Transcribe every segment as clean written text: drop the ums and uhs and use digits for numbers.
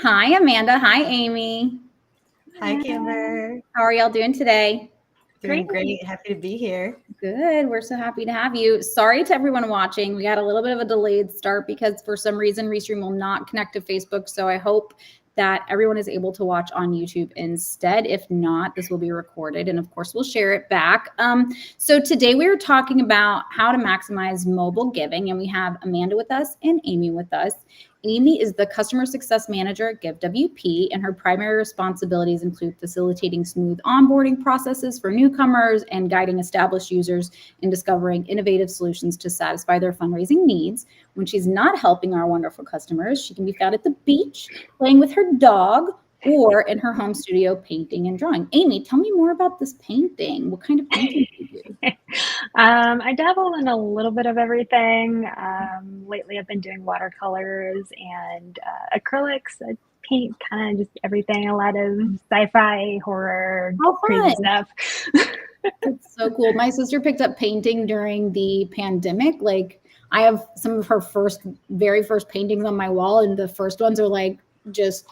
Hi, Amanda. Hi, Amy. Hi, Kimber. How are y'all doing today? Doing great. Happy to be here. Good. We're so happy to have you. Sorry to everyone watching. We got a little bit of a delayed start because for some reason Restream will not connect to Facebook. So I hope that everyone is able to watch on YouTube instead. If not, this will be recorded and of course we'll share it back. So today we are talking about how to maximize mobile giving, and we have Amanda with us and Amy with us. Amy is the customer success manager at GiveWP, and her primary responsibilities include facilitating smooth onboarding processes for newcomers and guiding established users in discovering innovative solutions to satisfy their fundraising needs. When she's not helping our wonderful customers, she can be found at the beach, playing with her dog, or in her home studio painting and drawing. Amy, tell me more about this painting. What kind of painting do you do? I dabble in a little bit of everything. Lately, I've been doing watercolors and acrylics. I paint kind of just everything, a lot of sci-fi, horror, crazy stuff. It's so cool. My sister picked up painting during the pandemic. Like, I have some of her very first paintings on my wall, and the first ones are like just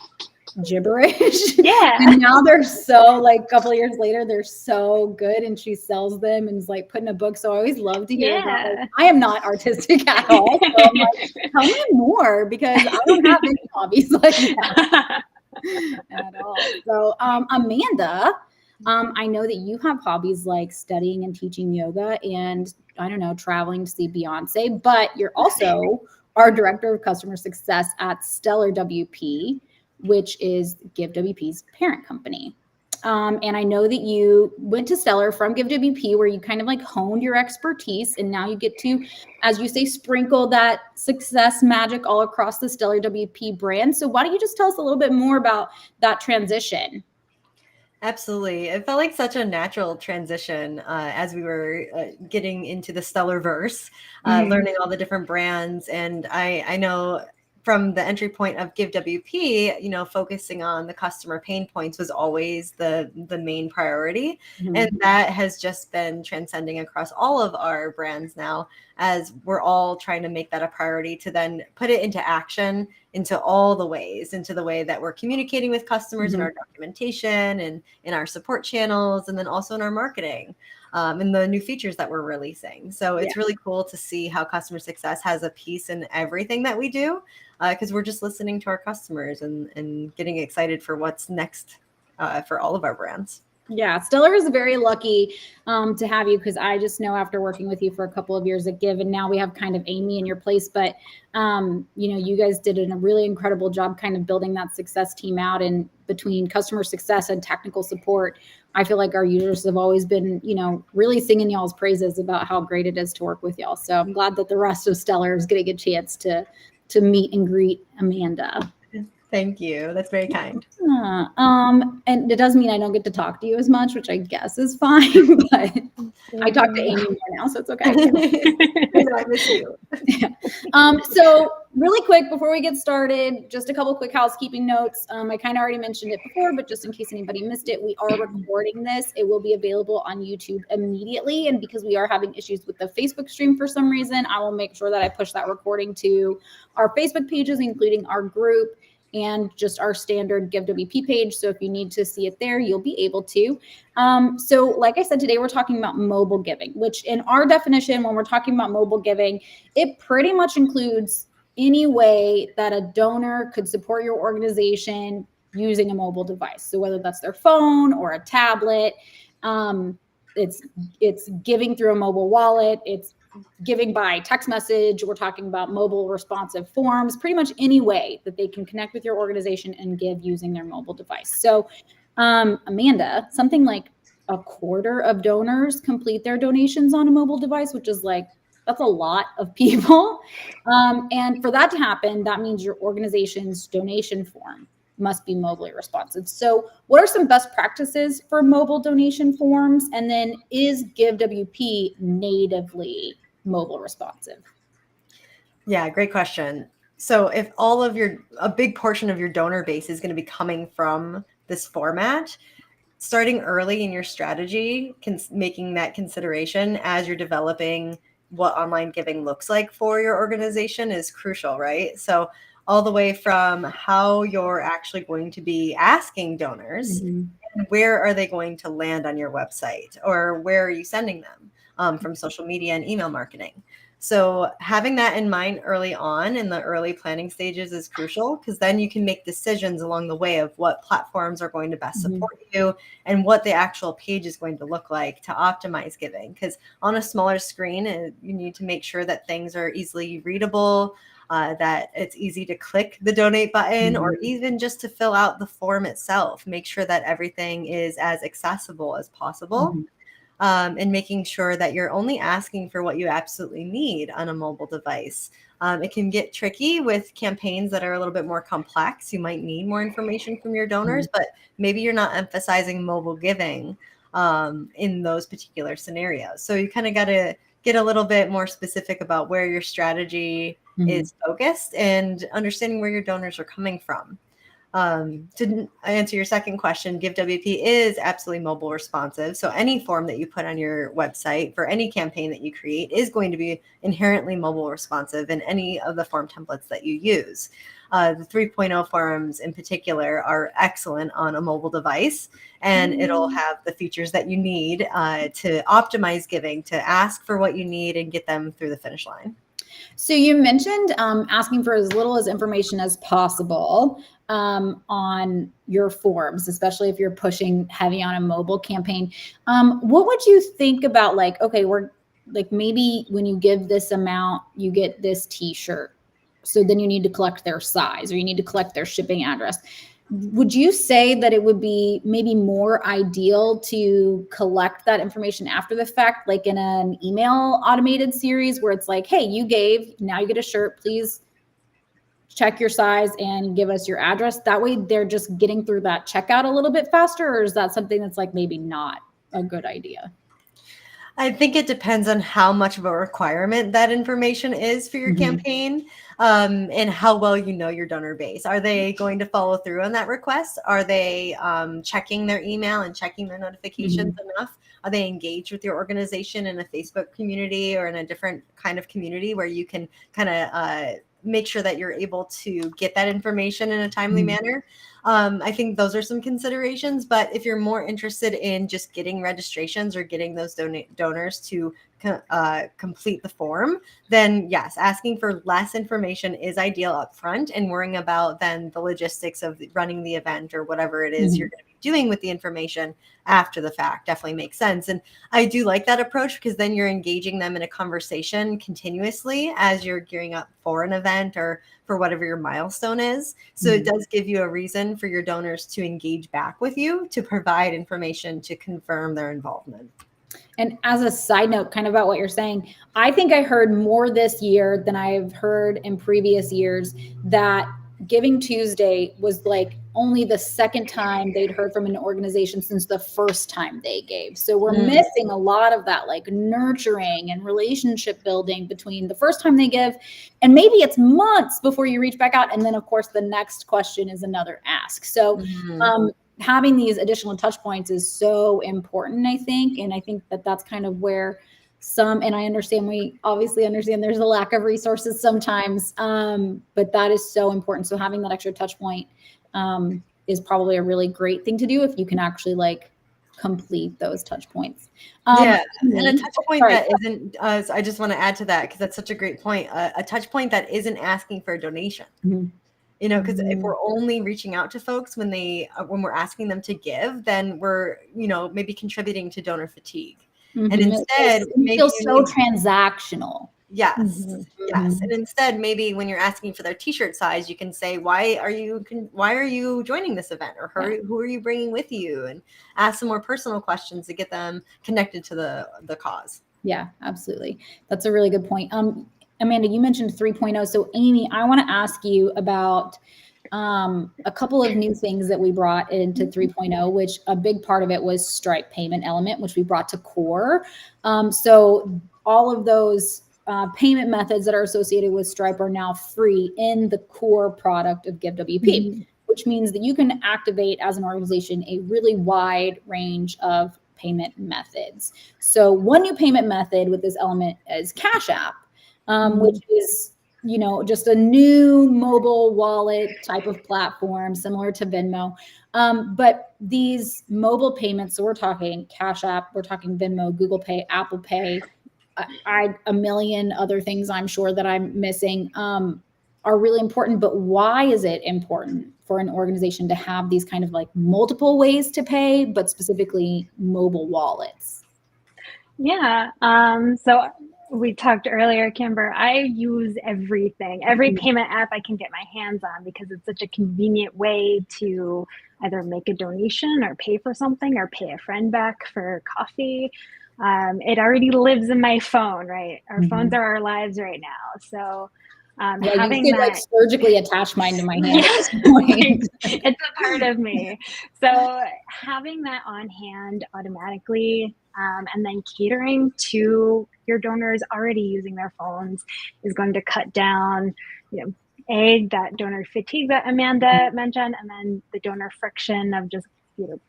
gibberish. Yeah. And now they're so, like, a couple of years later, they're so good, and she sells them and is like put in a book. So I always love to hear about, like, I am not artistic at all. So I'm like, tell me more, because I don't have any hobbies like that at all. So Amanda, I know that you have hobbies like studying and teaching yoga and, I don't know, traveling to see Beyonce, but you're also our director of customer success at Stellar WP, which is GiveWP's parent company. And I know that you went to Stellar from GiveWP, where you kind of like honed your expertise, and now you get to, as you say, sprinkle that success magic all across the Stellar WP brand. So why don't you just tell us a little bit more about that transition? Absolutely. It felt like such a natural transition as we were getting into the Stellarverse, learning all the different brands. And I know from the entry point of GiveWP, focusing on the customer pain points was always the main priority. Mm-hmm. And that has just been transcending across all of our brands now, as we're all trying to make that a priority to then put it into action into all the ways, into the way that we're communicating with customers, mm-hmm. in our documentation and in our support channels, and then also in our marketing. And the new features that we're releasing. So it's really cool to see how customer success has a piece in everything that we do, because we're just listening to our customers and getting excited for what's next for all of our brands. Yeah, Stellar is very lucky to have you, because I just know after working with you for a couple of years at Give, and now we have kind of Amy in your place, but you guys did a really incredible job kind of building that success team out, and between customer success and technical support, I feel like our users have always been, really singing y'all's praises about how great it is to work with y'all. So I'm glad that the rest of Stellar is getting a chance to meet and greet Amanda. Thank you. That's very kind. And it does mean I don't get to talk to you as much, which I guess is fine, but I talk to Amy more now, so it's okay. I miss you. Yeah. So really quick, before we get started, just a couple quick housekeeping notes. I kind of already mentioned it before, but just in case anybody missed it, we are recording this. It will be available on YouTube immediately. And because we are having issues with the Facebook stream for some reason, I will make sure that I push that recording to our Facebook pages, including our group, and just our standard GiveWP page. So if you need to see it there, you'll be able to. So like I said, today we're talking about mobile giving, which in our definition, when we're talking about mobile giving, it pretty much includes any way that a donor could support your organization using a mobile device. So whether that's their phone or a tablet, it's giving through a mobile wallet, it's giving by text message, we're talking about mobile responsive forms, pretty much any way that they can connect with your organization and give using their mobile device. So Amanda, something like a quarter of donors complete their donations on a mobile device, which is like, that's a lot of people. And for that to happen, that means your organization's donation form must be mobily responsive. So what are some best practices for mobile donation forms? And then is GiveWP natively mobile responsive? Yeah, great question. So if a big portion of your donor base is going to be coming from this format, starting early in your strategy, making that consideration as you're developing what online giving looks like for your organization is crucial, right? So all the way from how you're actually going to be asking donors, Mhm. and where are they going to land on your website, or where are you sending them from social media and email marketing. So having that in mind early on in the early planning stages is crucial, because then you can make decisions along the way of what platforms are going to best support you and what the actual page is going to look like to optimize giving. Because on a smaller screen, you need to make sure that things are easily readable, that it's easy to click the donate button, or even just to fill out the form itself. Make sure that everything is as accessible as possible. And making sure that you're only asking for what you absolutely need on a mobile device. It can get tricky with campaigns that are a little bit more complex. You might need more information from your donors, but maybe you're not emphasizing mobile giving in those particular scenarios. So you kind of got to get a little bit more specific about where your strategy is focused and understanding where your donors are coming from. To answer your second question, GiveWP is absolutely mobile responsive. So any form that you put on your website for any campaign that you create is going to be inherently mobile responsive in any of the form templates that you use. The 3.0 forms in particular are excellent on a mobile device, and it'll have the features that you need to optimize giving, to ask for what you need and get them through the finish line. So you mentioned asking for as little as information as possible on your forms, especially if you're pushing heavy on a mobile campaign. What would you think about, like, okay, we're like, maybe when you give this amount, you get this t-shirt. So then you need to collect their size, or you need to collect their shipping address. Would you say that it would be maybe more ideal to collect that information after the fact, like in an email automated series where it's like, hey, you gave, now you get a shirt, please check your size and give us your address? That way they're just getting through that checkout a little bit faster, or is that something that's like maybe not a good idea? I think it depends on how much of a requirement that information is for your campaign, and how well you know your donor base. Are they going to follow through on that request? Are they checking their email and checking their notifications enough? Are they engaged with your organization in a Facebook community or in a different kind of community where you can kind of make sure that you're able to get that information in a timely manner? I think those are some considerations, but if you're more interested in just getting registrations or getting those donors to complete the form, then yes, asking for less information is ideal up front, and worrying about then the logistics of running the event or whatever it is you're going to be doing with the information after the fact definitely makes sense. And I do like that approach, because then you're engaging them in a conversation continuously as you're gearing up for an event or for whatever your milestone is. So it does give you a reason for your donors to engage back with you, to provide information to confirm their involvement. And as a side note, kind of about what you're saying, I think I heard more this year than I've heard in previous years that Giving Tuesday was like only the second time they'd heard from an organization since the first time they gave. So we're missing a lot of that, like, nurturing and relationship building between the first time they give, and maybe it's months before you reach back out. And then of course the next question is another ask. So having these additional touch points is so important, I think. And I think that that's kind of where and I understand, we obviously understand there's a lack of resources sometimes, but that is so important. So having that extra touch point is probably a really great thing to do if you can actually like complete those touch points. And a touch point that isn't, I just want to add to that, because that's such a great point, a touch point that isn't asking for a donation. You know, because if we're only reaching out to folks when we're asking them to give, then we're, you know, maybe contributing to donor fatigue. And instead, it feels so transactional. Yes. And instead, maybe when you're asking for their t-shirt size, you can say, why are you joining this event, or who are you bringing with you, and ask some more personal questions to get them connected to the cause. Yeah, absolutely. That's a really good point. Amanda, you mentioned 3.0. So Amy, I want to ask you about a couple of new things that we brought into 3.0, which a big part of it was Stripe payment element, which we brought to core. So all of those payment methods that are associated with Stripe are now free in the core product of GiveWP, which means that you can activate as an organization a really wide range of payment methods. So one new payment method with this element is Cash App, which is, you know, just a new mobile wallet type of platform similar to Venmo. But these mobile payments, so we're talking Cash App, we're talking Venmo, Google Pay, Apple Pay, a million other things I'm sure that I'm missing, are really important. But why is it important for an organization to have these kind of like multiple ways to pay, but specifically mobile wallets? Yeah. So we talked earlier, Kimber, I use everything, every payment app I can get my hands on, because it's such a convenient way to either make a donation or pay for something or pay a friend back for coffee. It already lives in my phone, right? Our phones are our lives right now. So having you could that, like surgically attach mine to my hand. it's a part of me. So having that on hand automatically, and then catering to your donors already using their phones is going to cut down, you know, that donor fatigue that Amanda mentioned, and then the donor friction of just, you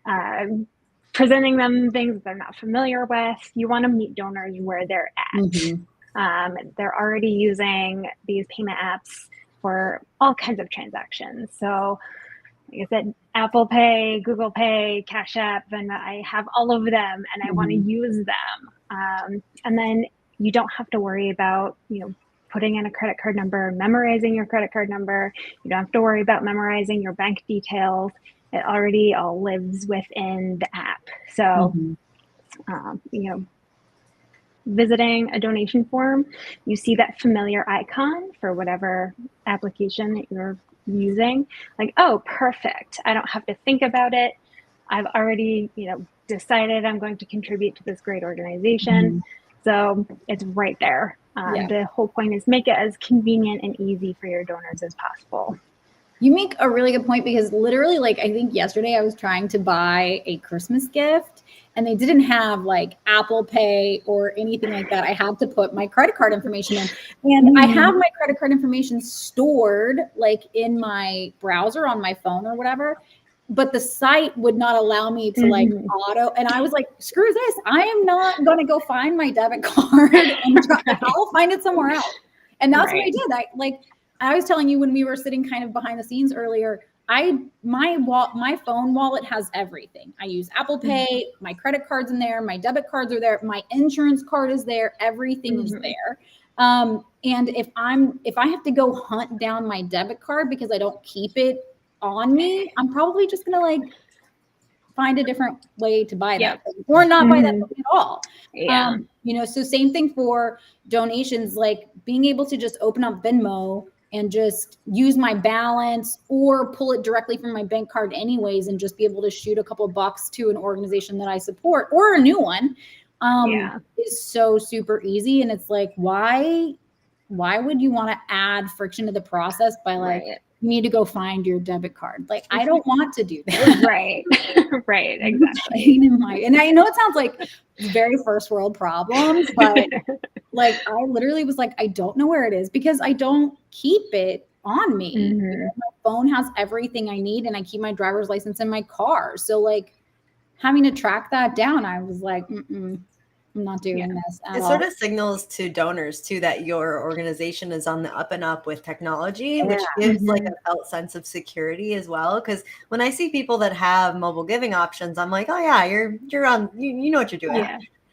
know, presenting them things they're not familiar with. You want to meet donors where they're at. They're already using these payment apps for all kinds of transactions. So like I said, Apple Pay, Google Pay, Cash App, and I have all of them, and I want to use them. And then you don't have to worry about, you know, putting in a credit card number, memorizing your credit card number. You don't have to worry about memorizing your bank details. It already all lives within the app. So, you know, visiting a donation form, you see that familiar icon for whatever application that you're using, like, oh, perfect. I don't have to think about it. I've already, you know, decided I'm going to contribute to this great organization. So it's right there. The whole point is make it as convenient and easy for your donors as possible. You make a really good point, because literally, like, I think yesterday I was trying to buy a Christmas gift and they didn't have like Apple Pay or anything like that. I had to put my credit card information in, and I have my credit card information stored like in my browser on my phone or whatever, but the site would not allow me to like auto. And I was like, screw this. I am not going to go find my debit card and I'll find it somewhere else. And that's what I did. I was telling you when we were sitting kind of behind the scenes earlier, my phone wallet has everything. I use Apple Pay, my credit card's in there, my debit cards are there, my insurance card is there, everything is there. And if I have to go hunt down my debit card because I don't keep it on me, I'm probably just gonna like find a different way to buy that thing, or not buy that thing at all. You know, so same thing for donations, like being able to just open up Venmo and just use my balance or pull it directly from my bank card anyways, and just be able to shoot a couple of bucks to an organization that I support or a new one, is so super easy. And it's like, why would you want to add friction to the process by like, you need to go find your debit card? Like, I don't want to do that. Right. Exactly. And I know it sounds like very first world problems, but like, I literally was like, I don't know where it is because I don't keep it on me. You know, my phone has everything I need, and I keep my driver's license in my car. So like having to track that down, I was like, I'm not doing this at all. It sort of signals to donors too that your organization is on the up and up with technology, which gives like a felt sense of security as well. Because when I see people that have mobile giving options, I'm like, oh yeah, you're on, you know what you're doing.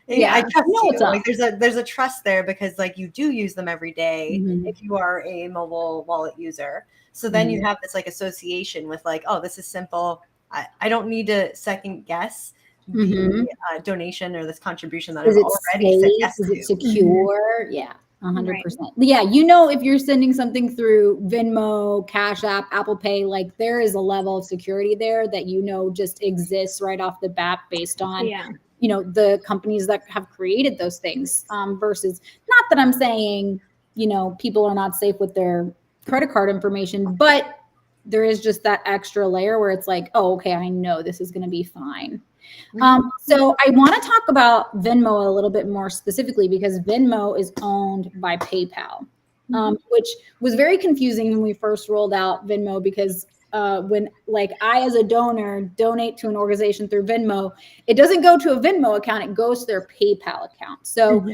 I trust you. Like there's a trust there because like you do use them every day if you are a mobile wallet user. So then you have this like association with like, oh, this is simple. I don't need to second guess the donation or this contribution that I've already said yes to. Is it secure? Yeah, 100%. Yeah, you know, if you're sending something through Venmo, Cash App, Apple Pay, like there is a level of security there that you know just exists right off the bat based on you know, the companies that have created those things, versus, not that I'm saying, you know, people are not safe with their credit card information, but there is just that extra layer where it's like, oh, okay, I know this is going to be fine. So I want to talk about Venmo a little bit more specifically because Venmo is owned by PayPal, which was very confusing when we first rolled out Venmo because when like I, as a donor, donate to an organization through Venmo, it doesn't go to a Venmo account, it goes to their PayPal account. So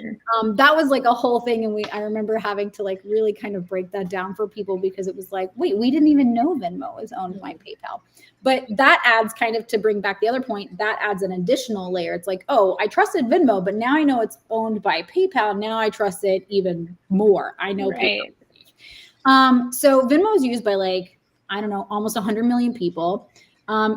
that was like a whole thing. And I remember having to like really kind of break that down for people, because it was like, wait, we didn't even know Venmo is owned by PayPal. But that adds, kind of to bring back the other point, that adds an additional layer. It's like, oh, I trusted Venmo, but now I know it's owned by PayPal. Now I trust it even more. I know PayPal. So Venmo is used by like, I don't know, almost 100 million people.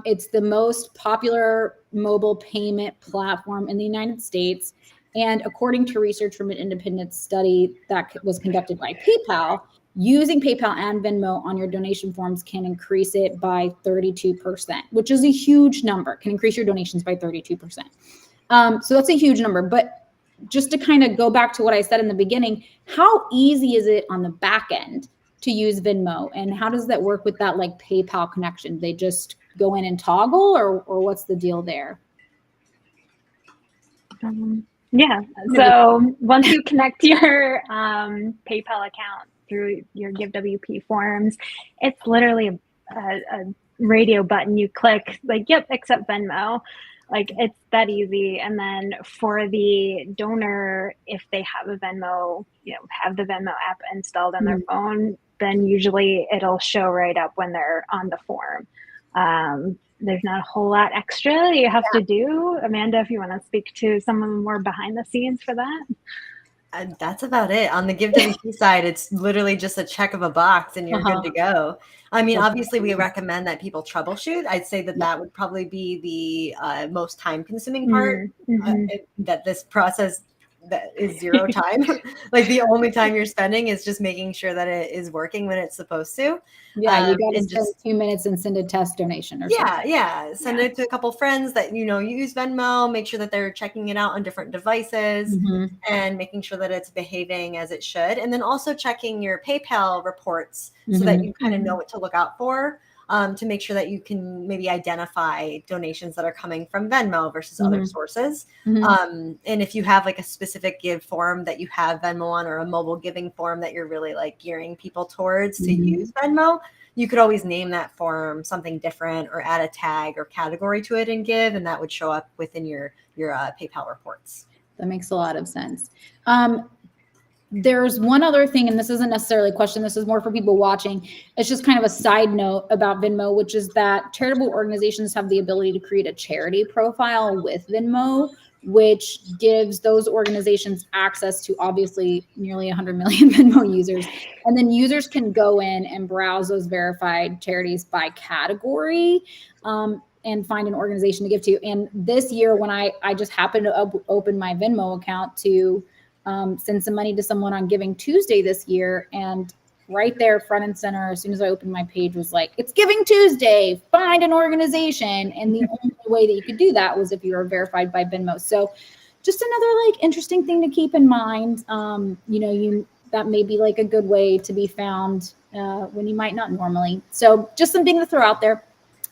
It's the most popular mobile payment platform in the United States. And according to research from an independent study that was conducted by PayPal, using PayPal and Venmo on your donation forms can increase it by 32%, which is a huge number, can increase your donations by 32%. So that's a huge number. But just to kind of go back to what I said in the beginning, how easy is it on the back end to use Venmo, and how does that work with that like PayPal connection? They just go in and toggle, or what's the deal there? Yeah. So once you connect your PayPal account through your GiveWP forms, it's literally a radio button you click, like, yep, accept Venmo. Like, it's that easy. And then for the donor, if they have a Venmo, have the Venmo app installed on their phone, then usually it'll show right up when they're on the form. There's not a whole lot extra you have to do. Amanda, if you want to speak to some of the more behind the scenes for that. That's about it. On the GiveWP side, it's literally just a check of a box and you're good to go. I mean, obviously, we recommend that people troubleshoot. I'd say that would probably be the most time-consuming part, that this process that is zero time. Like, the only time you're spending is just making sure that it is working when it's supposed to. Yeah, you got to spend 2 minutes and send a test donation or something. Yeah. Send it to a couple friends that use Venmo. Make sure that they're checking it out on different devices and making sure that it's behaving as it should. And then also checking your PayPal reports so that you kind of know what to look out for, to make sure that you can maybe identify donations that are coming from Venmo versus other sources. And if you have like a specific give form that you have Venmo on, or a mobile giving form that you're really like gearing people towards to use Venmo, you could always name that form something different or add a tag or category to it and Give, and that would show up within your PayPal reports. That makes a lot of sense. There's one other thing, and this isn't necessarily a question, this is more for people watching. It's just kind of a side note about Venmo, which is that charitable organizations have the ability to create a charity profile with Venmo, which gives those organizations access to obviously nearly 100 million Venmo users. And then users can go in and browse those verified charities by category, and find an organization to give to. And this year, when I just happened to open my Venmo account to send some money to someone on Giving Tuesday this year, and right there, front and center, as soon as I opened my page, was like, it's Giving Tuesday, find an organization. And the only way that you could do that was if you were verified by Venmo. So just another like interesting thing to keep in mind. That may be like a good way to be found when you might not normally. So just something to throw out there.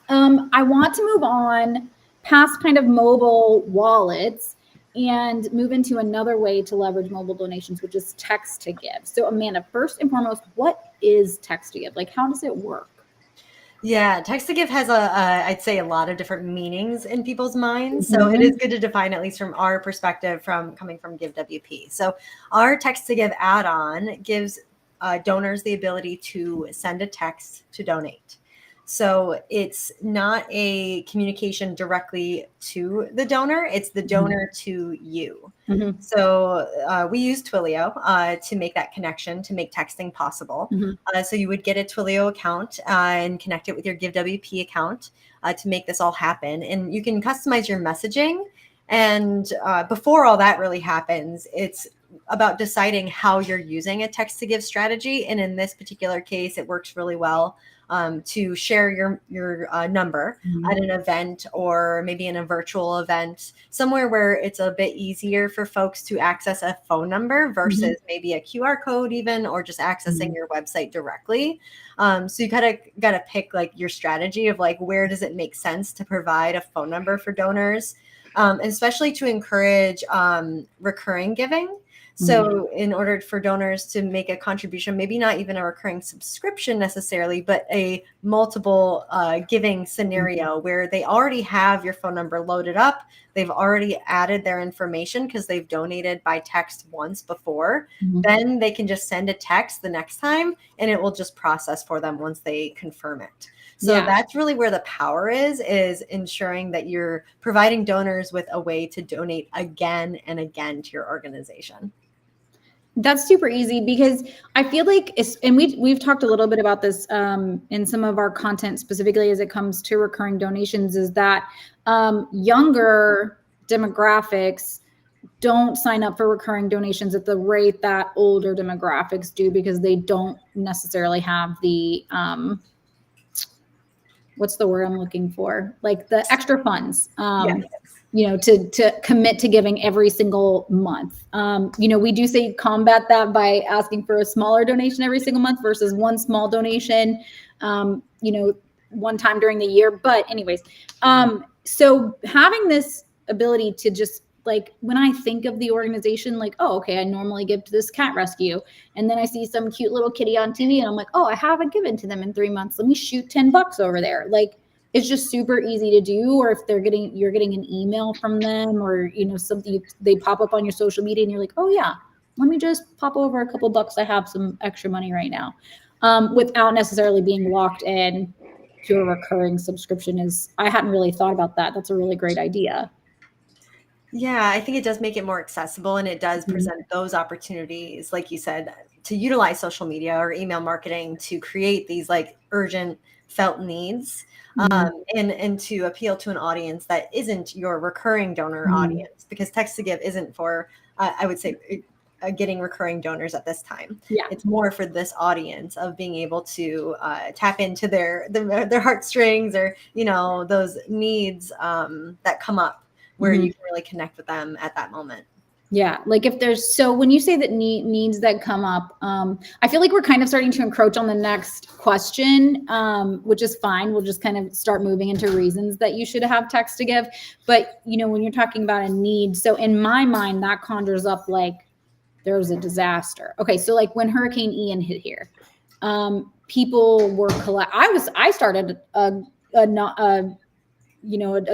I want to move on past kind of mobile wallets and move into another way to leverage mobile donations, which is text to give. So Amanda, first and foremost, what is text to give? Like, how does it work? Yeah, text to give has I'd say a lot of different meanings in people's minds. So it is good to define, at least from our perspective, coming from GiveWP. So our text to give add-on gives donors the ability to send a text to donate. So it's not a communication directly to the donor, it's the donor to you. So we use Twilio to make that connection, to make texting possible. So you would get a Twilio account and connect it with your GiveWP account to make this all happen. And you can customize your messaging. And before all that really happens, it's about deciding how you're using a text to give strategy. And in this particular case, it works really well to share your number at an event, or maybe in a virtual event, somewhere where it's a bit easier for folks to access a phone number versus maybe a QR code even, or just accessing your website directly. So you gotta pick like your strategy of like, where does it make sense to provide a phone number for donors, especially to encourage recurring giving. So in order for donors to make a contribution, maybe not even a recurring subscription necessarily, but a multiple giving scenario where they already have your phone number loaded up, they've already added their information because they've donated by text once before, then they can just send a text the next time and it will just process for them once they confirm it. So that's really where the power is ensuring that you're providing donors with a way to donate again and again to your organization. That's super easy because I feel like and we've talked a little bit about this in some of our content, specifically as it comes to recurring donations, is that younger demographics don't sign up for recurring donations at the rate that older demographics do, because they don't necessarily have the what's the word I'm looking for? Like the extra funds. You know, to commit to giving every single month. You know, we do say combat that by asking for a smaller donation every single month versus one small donation, you know, one time during the year. But anyways, so having this ability to just, like, when I think of the organization, like, oh, okay, I normally give to this cat rescue. And then I see some cute little kitty on TV and I'm like, oh, I haven't given to them in 3 months. Let me shoot $10 over there. Like, it's just super easy to do. Or if you're getting an email from them, or, you know, something, they pop up on your social media and you're like, oh yeah, let me just pop over a couple bucks. I have some extra money right now, without necessarily being locked in to a recurring subscription. I hadn't really thought about that. That's a really great idea. Yeah, I think it does make it more accessible, and it does present those opportunities, like you said, to utilize social media or email marketing to create these like urgent felt needs, and to appeal to an audience that isn't your recurring donor audience, because Text to Give isn't for, I would say, getting recurring donors at this time. It's more for this audience of being able to tap into their heartstrings, or, you know, those needs that come up where you can really connect with them at that moment. Yeah. Like if there's, so when you say that needs that come up, I feel like we're kind of starting to encroach on the next question, which is fine. We'll just kind of start moving into reasons that you should have Text to Give. But, you know, when you're talking about a need, so in my mind, that conjures up like there was a disaster. Okay. So like when Hurricane Ian hit here, people were I started a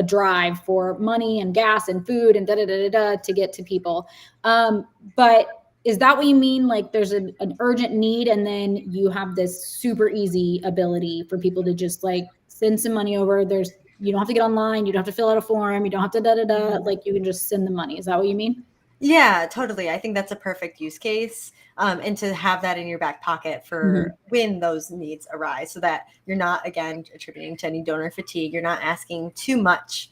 drive for money and gas and food and to get to people. But is that what you mean? Like there's an urgent need, and then you have this super easy ability for people to just like send some money over. You don't have to get online. You don't have to fill out a form. You don't have to like you can just send the money. Is that what you mean? Yeah, totally. I think that's a perfect use case. And to have that in your back pocket for when those needs arise, so that you're not, again, attributing to any donor fatigue. You're not asking too much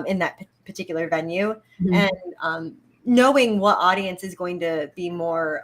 in that particular venue. And knowing what audience is going to be more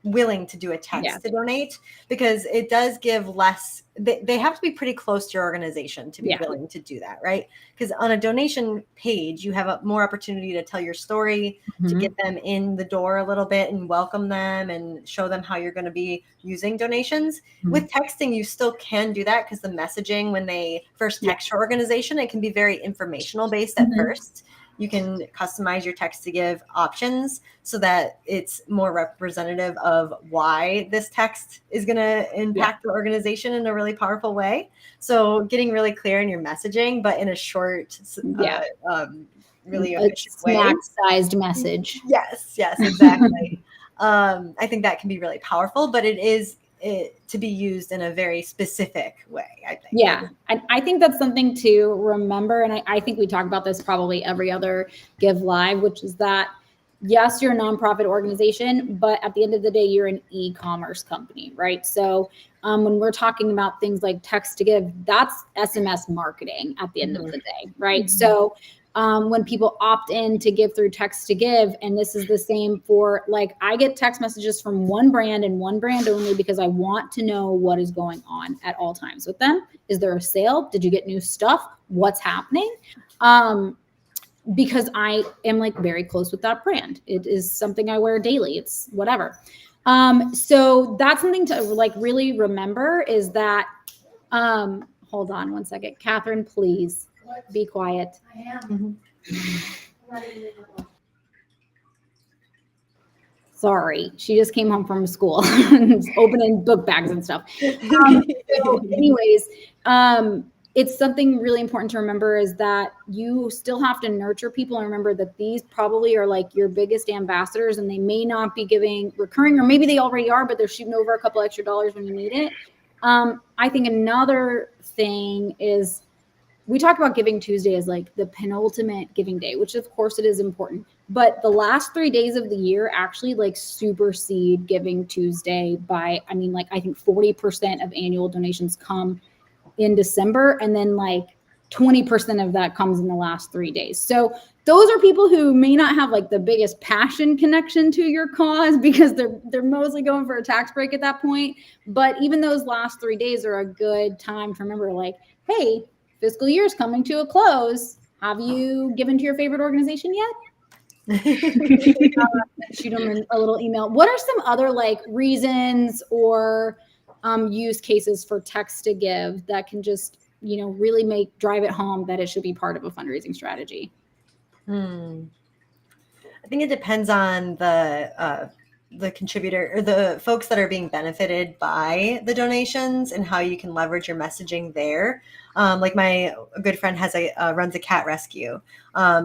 willing to do a text to donate, because it does give less, they have to be pretty close to your organization to be willing to do that, right? Because on a donation page, you have a more opportunity to tell your story, to get them in the door a little bit and welcome them and show them how you're going to be using donations. With texting, you still can do that, because the messaging, when they first text your organization, it can be very informational based at first. You can customize your Text to Give options so that it's more representative of why this text is going to impact the organization in a really powerful way. So getting really clear in your messaging, but in a short, really efficient way. Snack-sized message. Yes, exactly. I think that can be really powerful, but it is to be used in a very specific way, I think. Yeah. And I think that's something to remember. And I think we talk about this probably every other Give Live, which is that, yes, you're a nonprofit organization, but at the end of the day, you're an e-commerce company, right? So when we're talking about things like Text to Give, that's SMS marketing at the end of the day, right? So when people opt in to give through Text to Give, and this is the same for, like, I get text messages from one brand and one brand only, because I want to know what is going on at all times with them. Is there a sale? Did you get new stuff? What's happening? Because I am like very close with that brand. It is something I wear daily. It's whatever. So that's something to like really remember, is that, hold on one second. Catherine, please. Be quiet. I am. Sorry, she just came home from school, opening book bags and stuff. So anyways, it's something really important to remember is that you still have to nurture people and remember that these probably are like your biggest ambassadors and they may not be giving recurring, or maybe they already are, but they're shooting over a couple extra dollars when you need it. I think another thing is we talk about Giving Tuesday as like the penultimate giving day, which of course it is important, but the last 3 days of the year actually like supersede Giving Tuesday by, I mean, like I think 40% of annual donations come in December, and then like 20% of that comes in the last 3 days. So those are people who may not have like the biggest passion connection to your cause because they're mostly going for a tax break at that point. But even those last 3 days are a good time to remember like, hey, fiscal year is coming to a close. Have you given to your favorite organization yet? Shoot them a little email. What are some other like reasons or use cases for text to give that can just, you know, really drive it home that it should be part of a fundraising strategy? I think it depends on the contributor or the folks that are being benefited by the donations and how you can leverage your messaging there. Like my good friend runs a cat rescue.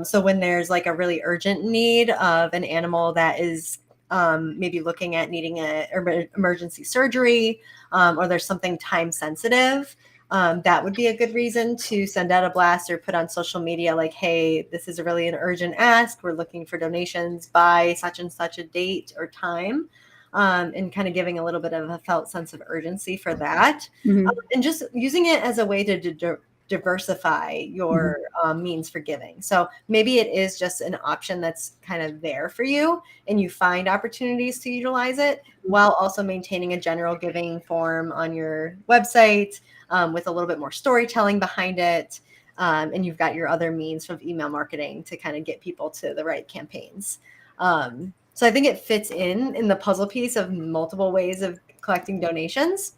So when there's like a really urgent need of an animal that is maybe looking at needing an emergency surgery, or there's something time sensitive, that would be a good reason to send out a blast or put on social media like, hey, this is really an urgent ask. We're looking for donations by such and such a date or time, and kind of giving a little bit of a felt sense of urgency for that. And just using it as a way to diversify your means for giving. So maybe it is just an option that's kind of there for you and you find opportunities to utilize it while also maintaining a general giving form on your website, with a little bit more storytelling behind it. And you've got your other means of email marketing to kind of get people to the right campaigns. So I think it fits in the puzzle piece of multiple ways of collecting donations.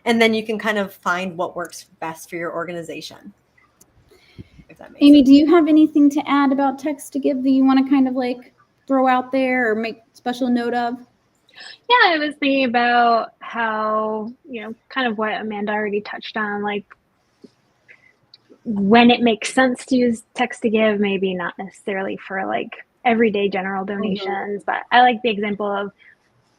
And then you can kind of find what works best for your organization. If that makes Amy, sense. do you have anything to add about text to give that you want to kind of like throw out there or make special note of? Yeah, I was thinking about how, you know, kind of what Amanda already touched on, like when it makes sense to use text to give, maybe not necessarily for like everyday general donations, but I like the example of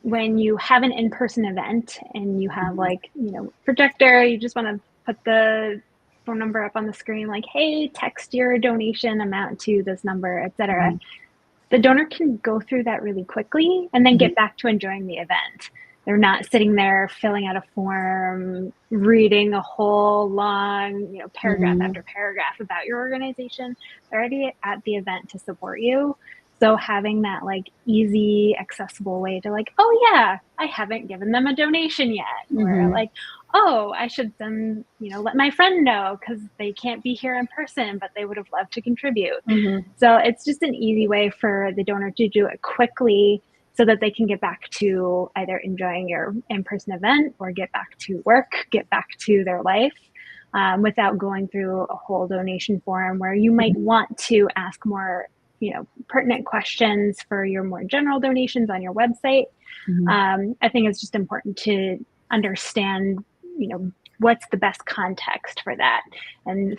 when you have an in-person event and you have like, you know, projector, you just want to put the phone number up on the screen, like, hey, text your donation amount to this number, etc. The donor can go through that really quickly and then get back to enjoying the event. They're not sitting there filling out a form, reading a whole long, you know, paragraph after paragraph about your organization. They're already at the event to support you. So having that like easy, accessible way to like, oh yeah, I haven't given them a donation yet. Or like, oh, I should then, you know, let my friend know because they can't be here in person, but they would have loved to contribute. So it's just an easy way for the donor to do it quickly so that they can get back to either enjoying your in-person event or get back to work, get back to their life. Without going through a whole donation form where you might want to ask more, you know, pertinent questions for your more general donations on your website. I think it's just important to understand, you know, what's the best context for that and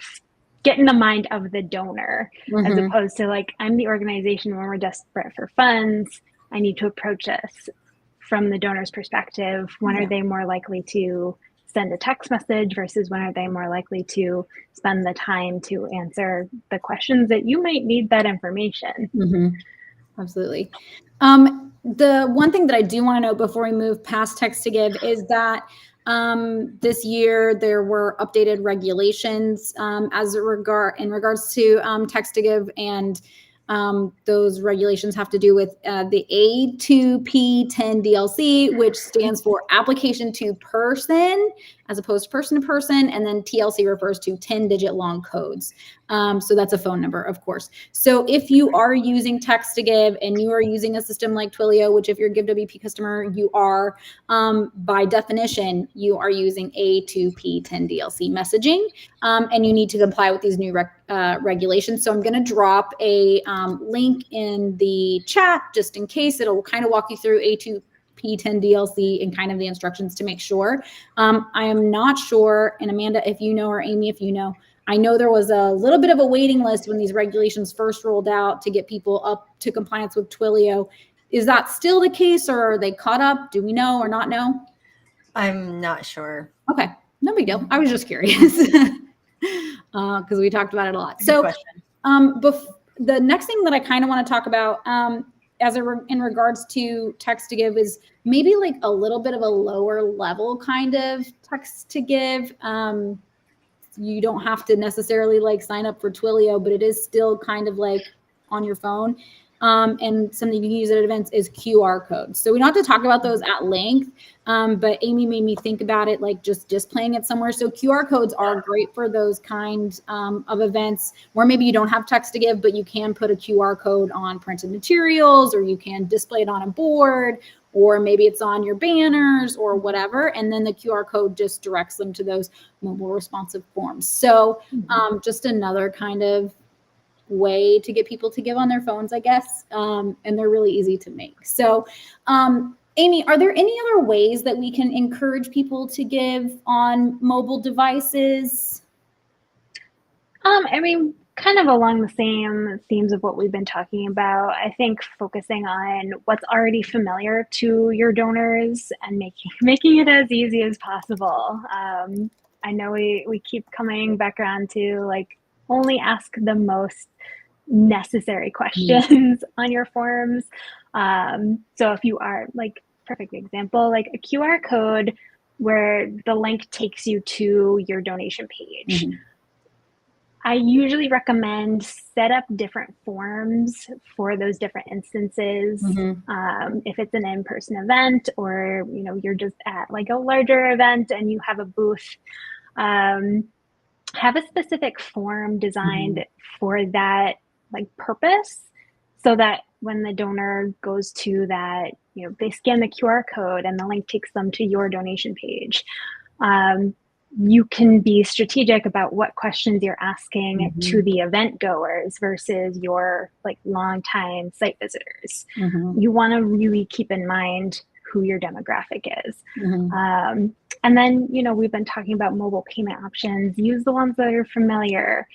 get in the mind of the donor as opposed to like, I'm the organization when we're desperate for funds. I need to approach this from the donor's perspective. When are they more likely to send a text message versus when are they more likely to spend the time to answer the questions that you might need that information? Absolutely. The one thing that I do want to note before we move past text to give is that this year there were updated regulations in regards to text to give, and those regulations have to do with the A2P10DLC, which stands for application to person as opposed to person, and then TLC refers to 10-digit long codes. So that's a phone number, of course. So if you are using text to give and you are using a system like Twilio, which if you're a GiveWP customer, you are, by definition, you are using A2P10DLC messaging, and you need to comply with these new regulations. So I'm going to drop a link in the chat just in case. It'll kind of walk you through A2P10DLC and kind of the instructions to make sure. I am not sure, and Amanda, if you know, or Amy, if you know, I know there was a little bit of a waiting list when these regulations first rolled out to get people up to compliance with Twilio. Is that still the case, or are they caught up? Do we know or not know? I'm not sure. Okay, no big deal. I was just curious because we talked about it a lot. So the next thing that I kind of want to talk about in regards to text to give is maybe like a little bit of a lower level kind of text to give. You don't have to necessarily like sign up for Twilio, but it is still kind of like on your phone. And something you can use at events is QR codes. So we don't have to talk about those at length, but Amy made me think about it, like just displaying it somewhere. So QR codes are great for those kind of events where maybe you don't have text to give, but you can put a QR code on printed materials, or you can display it on a board, or maybe it's on your banners or whatever. And then the QR code just directs them to those mobile responsive forms. So just another kind of way to get people to give on their phones, I guess. And they're really easy to make. So Amy, are there any other ways that we can encourage people to give on mobile devices? I mean, kind of along the same themes of what we've been talking about. I think focusing on what's already familiar to your donors and making it as easy as possible. I know we keep coming back around to like only ask the most necessary questions on your forms. So if you are like, perfect example, like a QR code where the link takes you to your donation page. I usually recommend set up different forms for those different instances. If it's an in-person event, or you're just at like a larger event and you have a booth, have a specific form designed for that like purpose, so that when the donor goes to that, they scan the QR code and the link takes them to your donation page. You can be strategic about what questions you're asking to the event goers versus your like longtime site visitors. You want to really keep in mind who your demographic is. And then, we've been talking about mobile payment options. Use the ones that are familiar.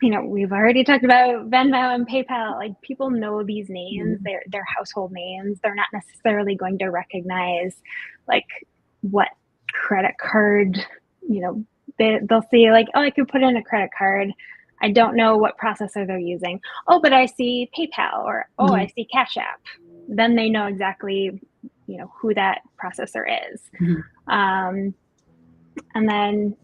We've already talked about Venmo and PayPal. Like, people know these names. They're household names. They're not necessarily going to recognize like what credit card, they'll see like, oh, I could put in a credit card. I don't know what processor they're using. Oh, but I see PayPal, or I see Cash App. Then they know exactly, who that processor is. And then,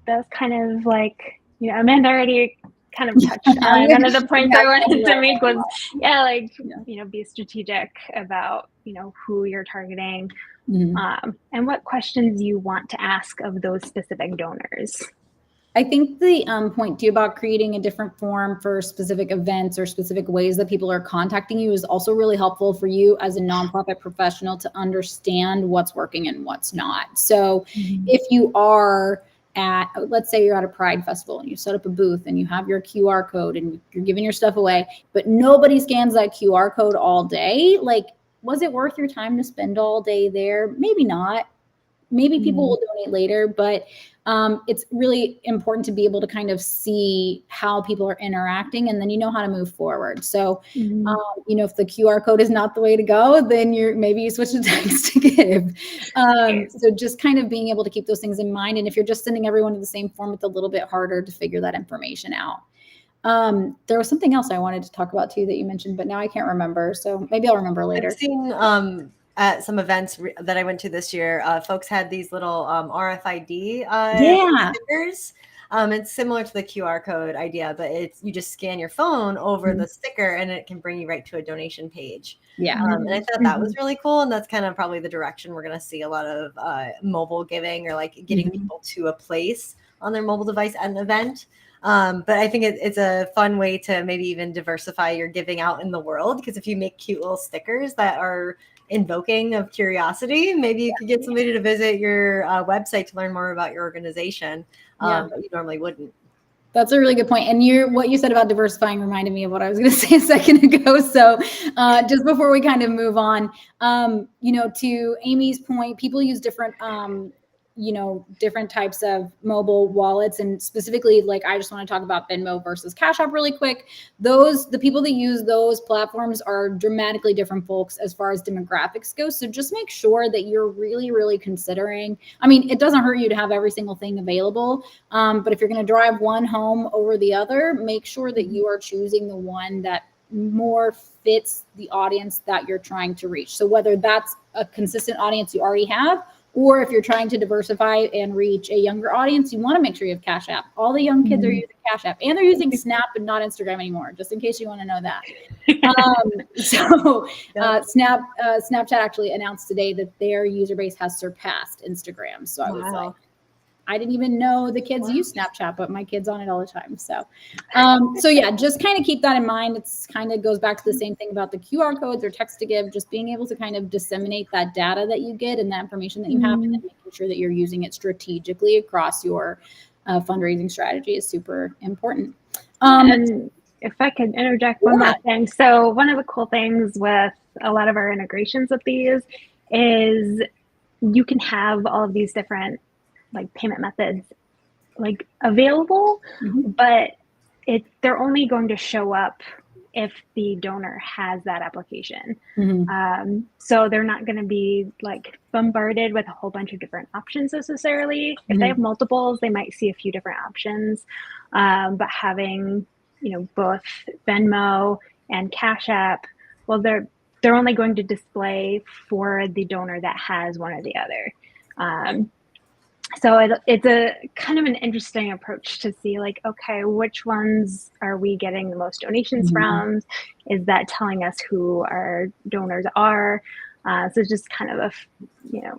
that's kind of like, Amanda already kind of touched on one of the points I wanted to make was, be strategic about, who you're targeting, and what questions you want to ask of those specific donors. I think the point too about creating a different form for specific events or specific ways that people are contacting you is also really helpful for you as a nonprofit professional to understand what's working and what's not. So if you are let's say you're at a Pride festival and you set up a booth and you have your QR code and you're giving your stuff away, but nobody scans that QR code all day, like, was it worth your time to spend all day there? Maybe not. Maybe people will donate later, but it's really important to be able to kind of see how people are interacting, and then how to move forward. So, if the QR code is not the way to go, then maybe you switch to text to give. So just kind of being able to keep those things in mind. And if you're just sending everyone to the same form, it's a little bit harder to figure that information out. There was something else I wanted to talk about too that you mentioned, but now I can't remember. So maybe I'll remember later. I've seen at some events that I went to this year, folks had these little RFID stickers. It's similar to the QR code idea, but you just scan your phone over the sticker and it can bring you right to a donation page. And I thought that was really cool. And that's kind of probably the direction we're going to see a lot of mobile giving, or like getting people to a place on their mobile device at an event. But I think it's a fun way to maybe even diversify your giving out in the world, because if you make cute little stickers that are invoking of curiosity, maybe you could get somebody to visit your website to learn more about your organization that you normally wouldn't. That's a really good point. And what you said about diversifying reminded me of what I was going to say a second ago. So just before we kind of move on, to Amy's point, people use different types of mobile wallets, and specifically, like, I just want to talk about Venmo versus Cash App really quick. The people that use those platforms are dramatically different folks as far as demographics go. So just make sure that you're really, really considering. I mean, it doesn't hurt you to have every single thing available, but if you're going to drive one home over the other, make sure that you are choosing the one that more fits the audience that you're trying to reach. So whether that's a consistent audience you already have, or if you're trying to diversify and reach a younger audience, you want to make sure you have Cash App. All the young kids are using Cash App, and they're using Snap and not Instagram anymore, just in case you want to know that. Snapchat actually announced today that their user base has surpassed Instagram. So I was like, I didn't even know the kids use Snapchat, but my kid's on it all the time. So yeah, just kind of keep that in mind. It's kind of goes back to the same thing about the QR codes or text to give, just being able to kind of disseminate that data that you get and that information that you have, and then making sure that you're using it strategically across your fundraising strategy is super important. And if I could interject one more thing. So one of the cool things with a lot of our integrations with these is you can have all of these different like payment methods like available, but they're only going to show up if the donor has that application. So they're not going to be like bombarded with a whole bunch of different options necessarily. If they have multiples, they might see a few different options, but having both Venmo and Cash App, well, they're only going to display for the donor that has one or the other. So it's a kind of an interesting approach to see, like, okay, which ones are we getting the most donations from? Is that telling us who our donors are? So it's just kind of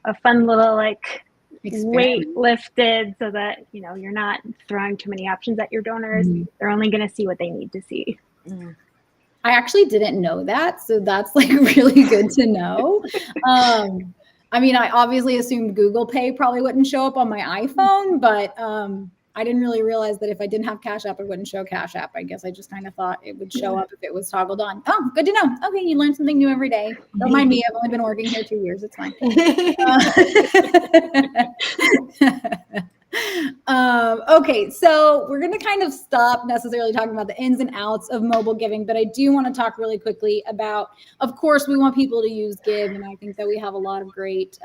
a fun little like weight lifted, so that you're not throwing too many options at your donors. They're only going to see what they need to see. I actually didn't know that, so that's like really good to know. I mean, I obviously assumed Google Pay probably wouldn't show up on my iPhone, but I didn't really realize that if I didn't have Cash App, it wouldn't show Cash App. I guess I just kind of thought it would show up if it was toggled on. Oh, good to know. Okay, you learn something new every day. Don't mind me. I've only been working here 2 years. It's fine. Okay, so we're going to kind of stop necessarily talking about the ins and outs of mobile giving, but I do want to talk really quickly about, of course, we want people to use Give, and I think that we have a lot of great,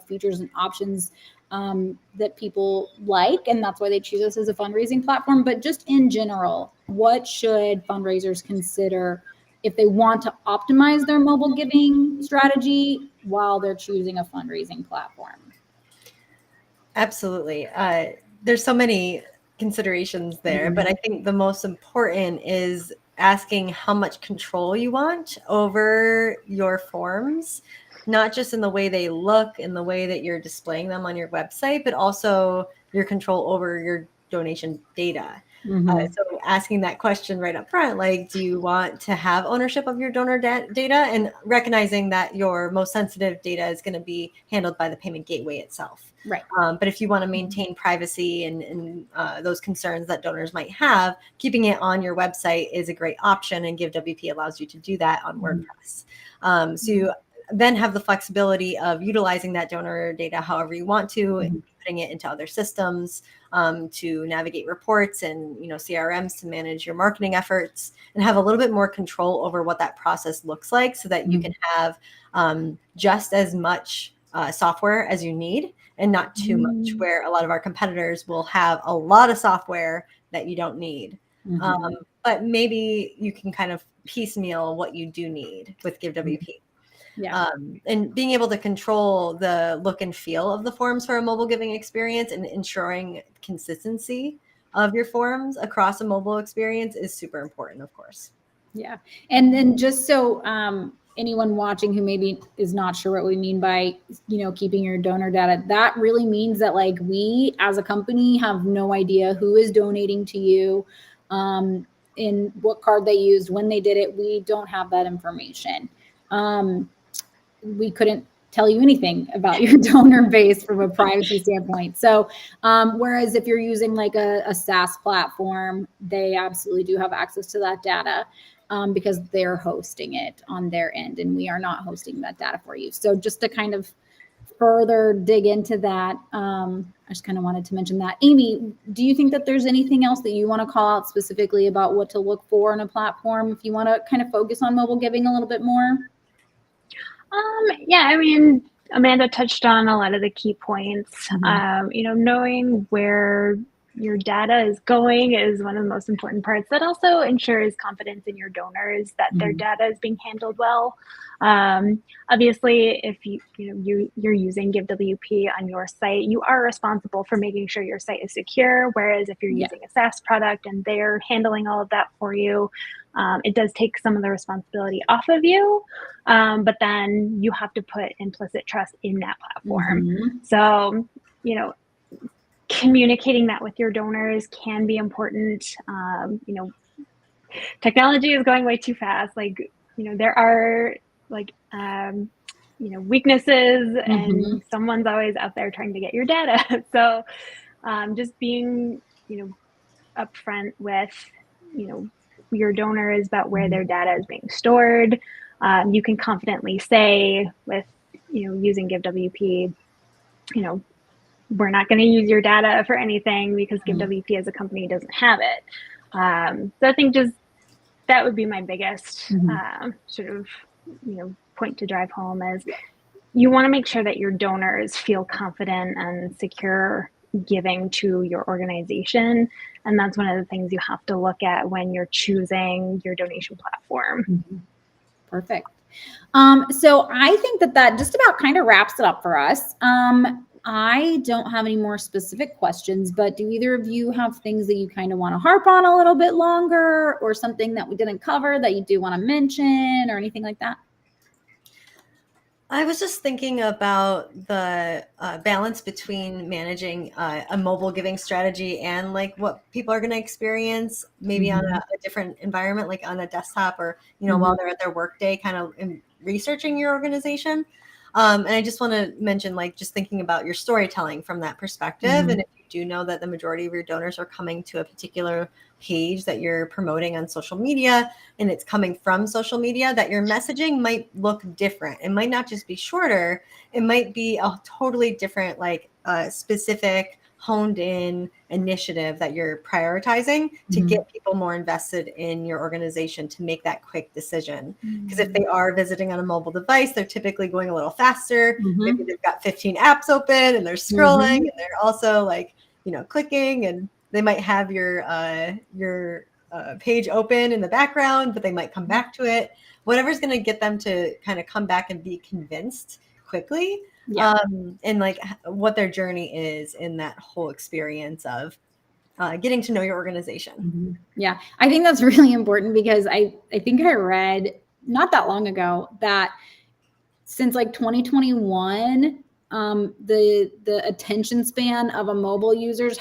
features and options that people like, and that's why they choose us as a fundraising platform. But just in general, what should fundraisers consider if they want to optimize their mobile giving strategy while they're choosing a fundraising platform? Absolutely. There's so many considerations there, but I think the most important is asking how much control you want over your forms, not just in the way they look and the way that you're displaying them on your website, but also your control over your donation data. So asking that question right up front, like, do you want to have ownership of your donor data, and recognizing that your most sensitive data is going to be handled by the payment gateway itself. Right. But if you want to maintain privacy and those concerns that donors might have, keeping it on your website is a great option, and GiveWP allows you to do that on WordPress. So you then have the flexibility of utilizing that donor data however you want to, and putting it into other systems to navigate reports and CRMs to manage your marketing efforts, and have a little bit more control over what that process looks like, so that you can have just as much software as you need, and not too much, where a lot of our competitors will have a lot of software that you don't need. But maybe you can kind of piecemeal what you do need with GiveWP. And being able to control the look and feel of the forms for a mobile giving experience, and ensuring consistency of your forms across a mobile experience is super important, of course. Yeah. And then just so anyone watching who maybe is not sure what we mean by, keeping your donor data, that really means that like we as a company have no idea who is donating to you, in what card they used, when they did it. We don't have that information. We couldn't tell you anything about your donor base from a privacy standpoint. So, whereas if you're using like a SaaS platform, they absolutely do have access to that data, because they're hosting it on their end, and we are not hosting that data for you. So just to kind of further dig into that, I just kind of wanted to mention that. Amy, do you think that there's anything else that you want to call out specifically about what to look for in a platform if you want to kind of focus on mobile giving a little bit more? Yeah, I mean, Amanda touched on a lot of the key points. Knowing where your data is going is one of the most important parts. That also ensures confidence in your donors that their data is being handled well. Obviously, if you're using GiveWP on your site, you are responsible for making sure your site is secure. Whereas if you're using a SaaS product and they're handling all of that for you, it does take some of the responsibility off of you. But then you have to put implicit trust in that platform. So, communicating that with your donors can be important. Technology is going way too fast. Like, there are weaknesses, and someone's always out there trying to get your data. So just being, upfront with, your donors about where their data is being stored. You can confidently say with, using GiveWP, we're not going to use your data for anything because GiveWP as a company doesn't have it. So I think just that would be my biggest sort of, point to drive home is you want to make sure that your donors feel confident and secure giving to your organization. And that's one of the things you have to look at when you're choosing your donation platform. Perfect. So I think that just about kind of wraps it up for us. I don't have any more specific questions, but do either of you have things that you kind of want to harp on a little bit longer, or something that we didn't cover that you do want to mention, or anything like that? I was just thinking about the balance between managing a mobile giving strategy and like what people are going to experience maybe on a different environment, like on a desktop or, while they're at their workday, kind of researching your organization. And I just want to mention, like, just thinking about your storytelling from that perspective. And if you do know that the majority of your donors are coming to a particular page that you're promoting on social media, and it's coming from social media, that your messaging might look different. It might not just be shorter. It might be a totally different, like, specific honed in initiative that you're prioritizing to get people more invested in your organization to make that quick decision. Because if they are visiting on a mobile device, they're typically going a little faster. Maybe they've got 15 apps open and they're scrolling and they're also like, clicking, and they might have your page open in the background, but they might come back to it. Whatever's going to get them to kind of come back and be convinced quickly. And like what their journey is in that whole experience of getting to know your organization. Yeah, I think that's really important, because I think I read not that long ago that since like 2021, the attention span of a mobile users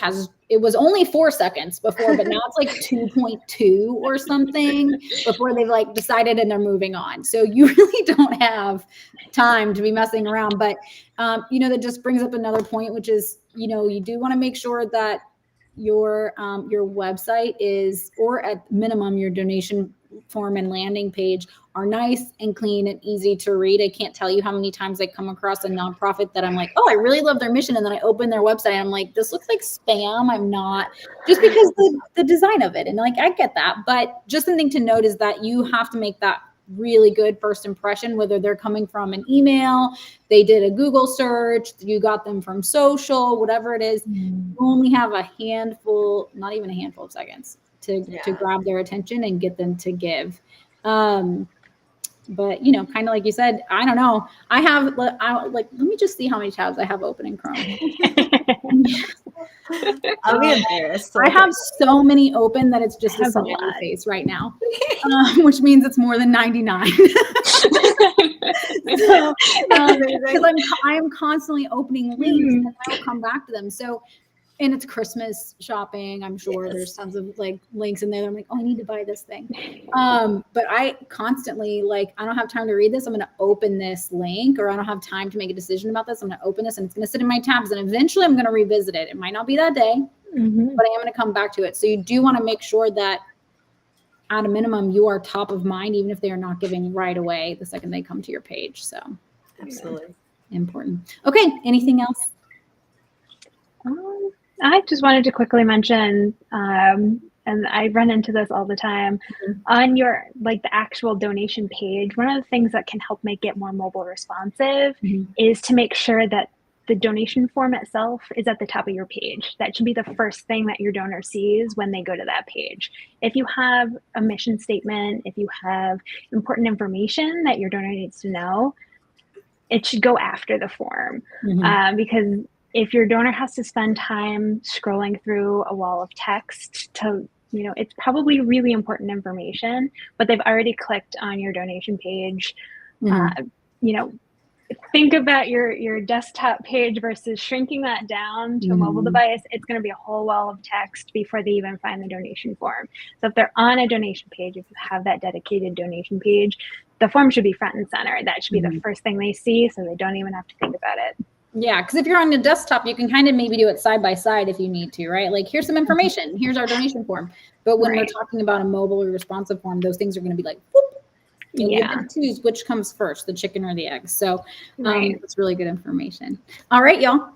it was only 4 seconds before, but now it's like 2.2 or something before they've like decided and they're moving on. So you really don't have time to be messing around. But, that just brings up another point, which is, you do want to make sure that your website is, or at minimum, your donation form and landing page are nice and clean and easy to read. I can't tell you how many times I come across a nonprofit that I'm like, oh, I really love their mission. And then I open their website and I'm like, this looks like spam. I'm not, just because the design of it. And like, I get that. But just something to note is that you have to make that really good first impression, whether they're coming from an email, they did a Google search, you got them from social, whatever it is. You only have a handful, not even a handful of seconds to grab their attention and get them to give. But, kind of like you said, I don't know. Let me just see how many tabs I have open in Chrome. I'll be embarrassed. I have so many open that it's just a smiley face right now, which means it's more than 99. So, because I am constantly opening links and I will come back to them. So, and it's Christmas shopping. I'm sure there's tons of like links in there. I'm like, oh, I need to buy this thing. But I constantly like, I don't have time to read this. I'm going to open this link, or I don't have time to make a decision about this. I'm going to open this and it's going to sit in my tabs, and eventually I'm going to revisit it. It might not be that day, but I am going to come back to it. So you do want to make sure that at a minimum, you are top of mind, even if they are not giving right away the second they come to your page. So absolutely important. Okay. Anything else? I just wanted to quickly mention, and I run into this all the time, on your, like the actual donation page, one of the things that can help make it more mobile responsive is to make sure that the donation form itself is at the top of your page. That should be the first thing that your donor sees when they go to that page. If you have a mission statement, if you have important information that your donor needs to know, it should go after the form, because if your donor has to spend time scrolling through a wall of text to, you know, it's probably really important information, but they've already clicked on your donation page. You know, think about your desktop page versus shrinking that down to a mobile device. It's going to be a whole wall of text before they even find the donation form. So if they're on a donation page, if you have that dedicated donation page, the form should be front and center. That should be the first thing they see, so they don't even have to think about it. Yeah, because if you're on the desktop, you can kind of maybe do it side by side if you need to, right? Like, here's some information. Here's our donation form. But when we're talking about a mobile or responsive form, those things are going to be like, whoop. You have to choose which comes first, the chicken or the egg. So it's really good information. All right, y'all.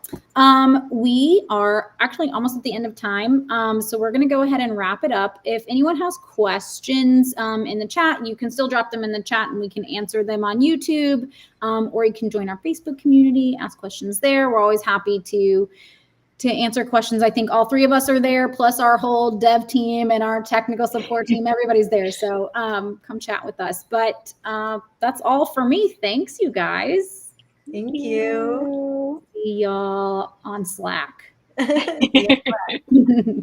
We are actually almost at the end of time. So we're going to go ahead and wrap it up. If anyone has questions in the chat, you can still drop them in the chat and we can answer them on YouTube, or you can join our Facebook community, ask questions there. We're always happy to answer questions. I think all three of us are there, plus our whole dev team and our technical support team. Everybody's there. So come chat with us. But that's all for me. Thanks, you guys. Thank you. See y'all on Slack.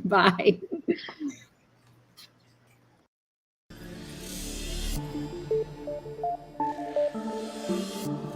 Bye.